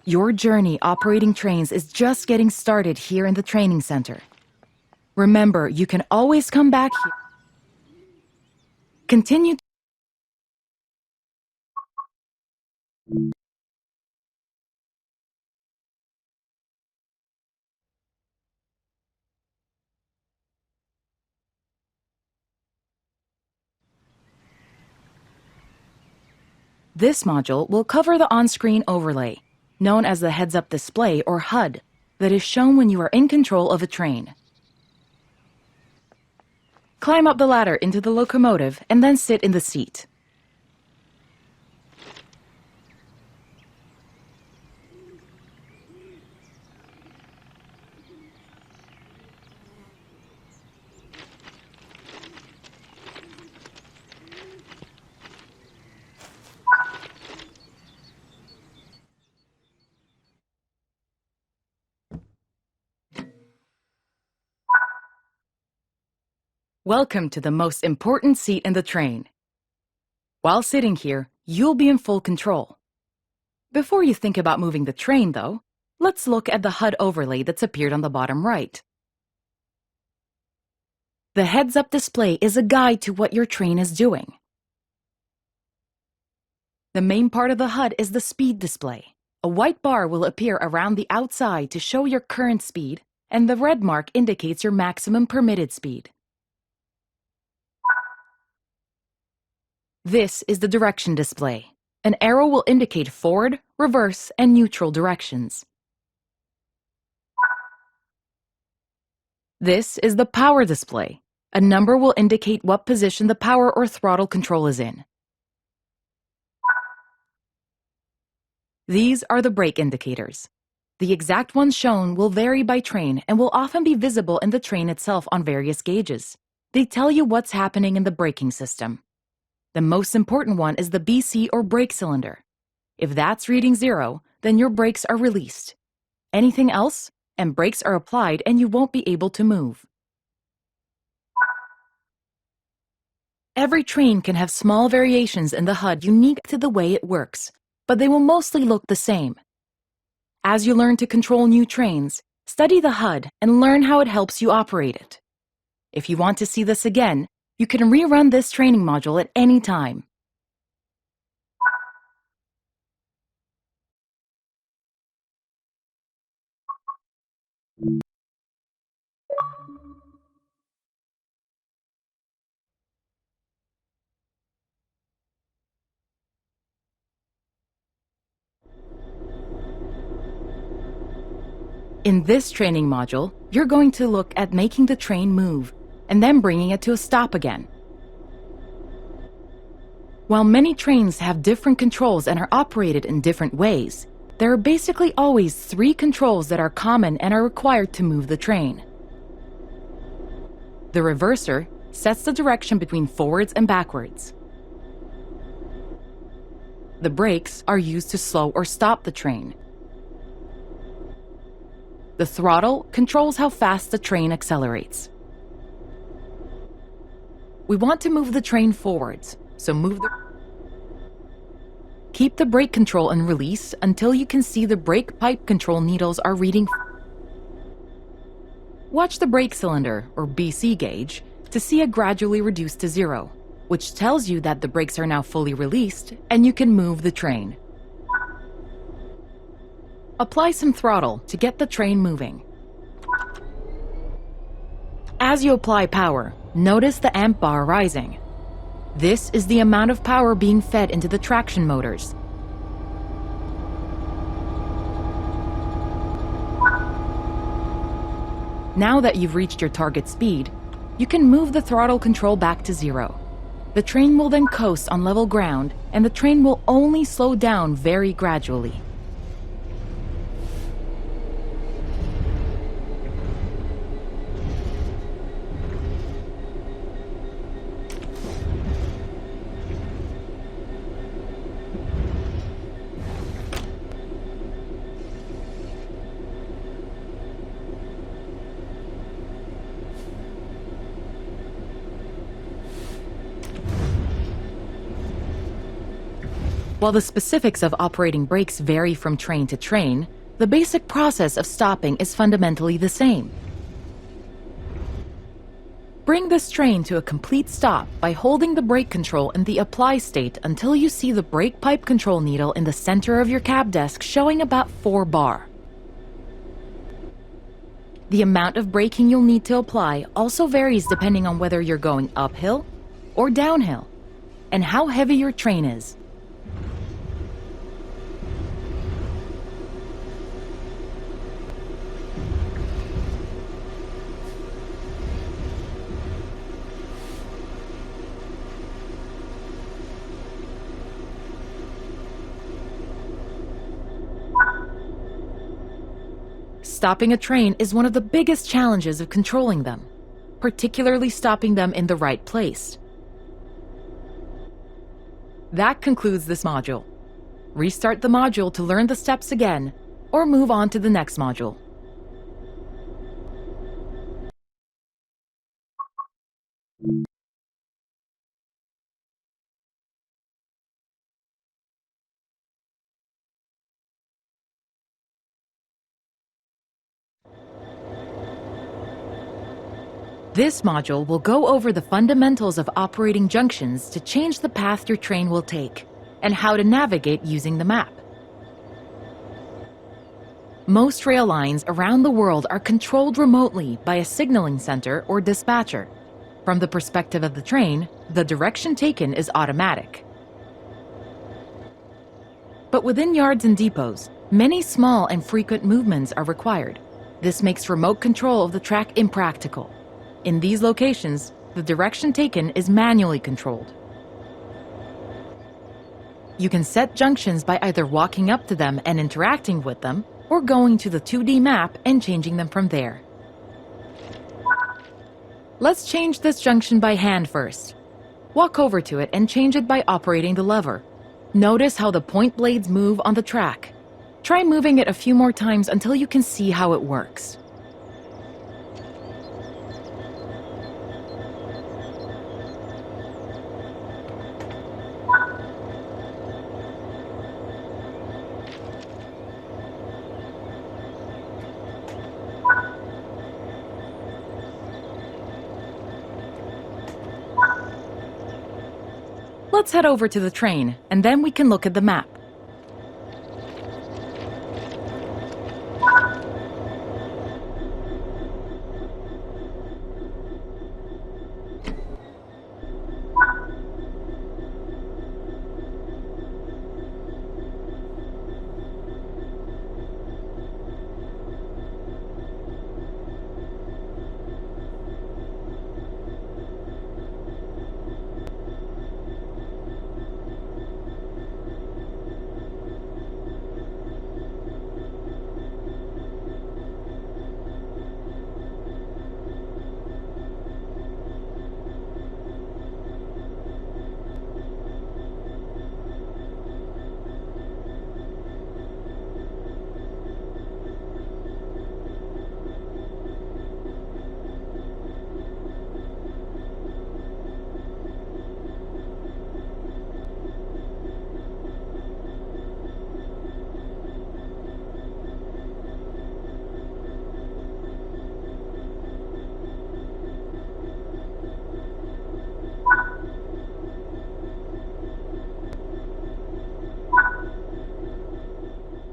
Your journey operating trains is just getting started here in the training center. Remember, you can always come back here. Continue. This module will cover the on-screen overlay, known as the heads-up display or HUD, that is shown when you are in control of a train. Climb up the ladder into the locomotive and then sit in the seat. Welcome to the most important seat in the train. While sitting here, you'll be in full control. Before you think about moving the train, though, let's look at the HUD overlay that's appeared on the bottom right. The heads-up display is a guide to what your train is doing. The main part of the HUD is the speed display. A white bar will appear around the outside to show your current speed, and the red mark indicates your maximum permitted speed. This is the direction display. An arrow will indicate forward, reverse, and neutral directions. This is the power display. A number will indicate what position the power or throttle control is in. These are the brake indicators. The exact ones shown will vary by train and will often be visible in the train itself on various gauges. They tell you what's happening in the braking system. The most important one is the BC or brake cylinder. If that's reading 0, then your brakes are released. Anything else, and brakes are applied and you won't be able to move. Every train can have small variations in the HUD unique to the way it works, but they will mostly look the same. As you learn to control new trains, study the HUD and learn how it helps you operate it. If you want to see this again, you can rerun this training module at any time. In this training module, you're going to look at making the train move and then bringing it to a stop again. While many trains have different controls and are operated in different ways, there are basically always 3 controls that are common and are required to move the train. The reverser sets the direction between forwards and backwards. The brakes are used to slow or stop the train. The throttle controls how fast the train accelerates. We want to move the train forwards, so keep the brake control and release until you can see the brake pipe control needles are reading. Watch the brake cylinder, or BC gauge, to see it gradually reduce to 0, which tells you that the brakes are now fully released and you can move the train. Apply some throttle to get the train moving. As you apply power, notice the amp bar rising. This is the amount of power being fed into the traction motors. Now that you've reached your target speed, you can move the throttle control back to 0. The train will then coast on level ground, and the train will only slow down very gradually. While the specifics of operating brakes vary from train to train, the basic process of stopping is fundamentally the same. Bring this train to a complete stop by holding the brake control in the apply state until you see the brake pipe control needle in the center of your cab desk showing about 4 bar. The amount of braking you'll need to apply also varies depending on whether you're going uphill or downhill, and how heavy your train is. Stopping a train is one of the biggest challenges of controlling them, particularly stopping them in the right place. That concludes this module. Restart the module to learn the steps again, or move on to the next module. This module will go over the fundamentals of operating junctions to change the path your train will take, and how to navigate using the map. Most rail lines around the world are controlled remotely by a signaling center or dispatcher. From the perspective of the train, the direction taken is automatic. But within yards and depots, many small and frequent movements are required. This makes remote control of the track impractical. In these locations, the direction taken is manually controlled. You can set junctions by either walking up to them and interacting with them, or going to the 2D map and changing them from there. Let's change this junction by hand first. Walk over to it and change it by operating the lever. Notice how the point blades move on the track. Try moving it a few more times until you can see how it works. Let's head over to the train, and then we can look at the map.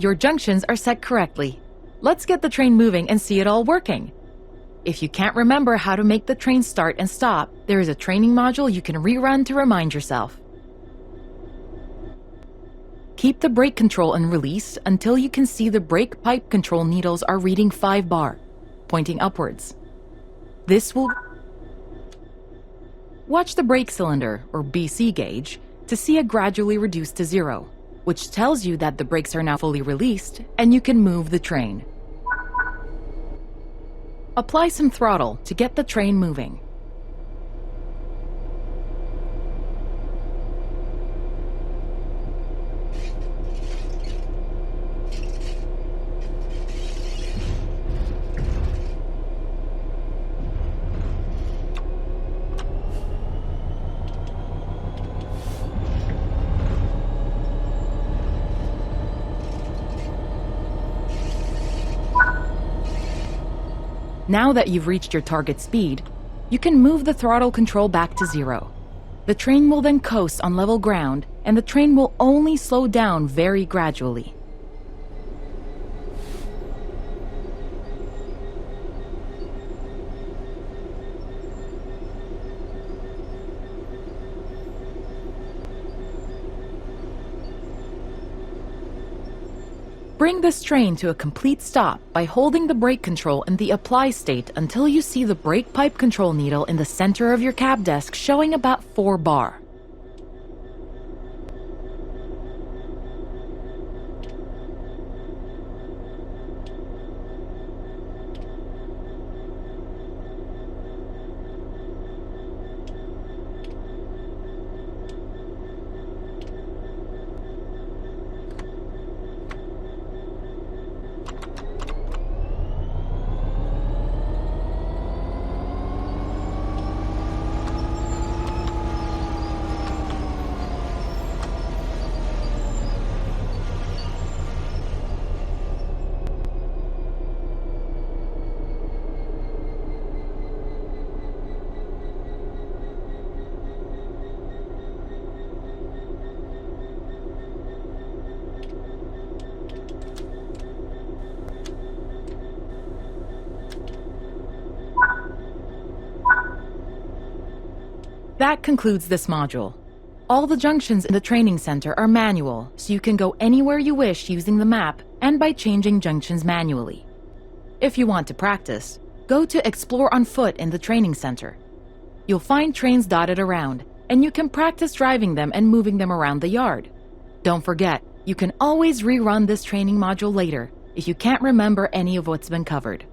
Your junctions are set correctly. Let's get the train moving and see it all working. If you can't remember how to make the train start and stop, there is a training module you can rerun to remind yourself. Keep the brake control and release until you can see the brake pipe control needles are reading 5 bar, pointing upwards. This will... Watch the brake cylinder, or BC gauge, to see it gradually reduce to 0, which tells you that the brakes are now fully released and you can move the train. Apply some throttle to get the train moving. Now that you've reached your target speed, you can move the throttle control back to 0. The train will then coast on level ground, and the train will only slow down very gradually. Bring this train to a complete stop by holding the brake control in the apply state until you see the brake pipe control needle in the center of your cab desk showing about 4 bar. That concludes this module. All the junctions in the training center are manual, so you can go anywhere you wish using the map and by changing junctions manually. If you want to practice, go to Explore on Foot in the training center. You'll find trains dotted around, and you can practice driving them and moving them around the yard. Don't forget, you can always rerun this training module later if you can't remember any of what's been covered.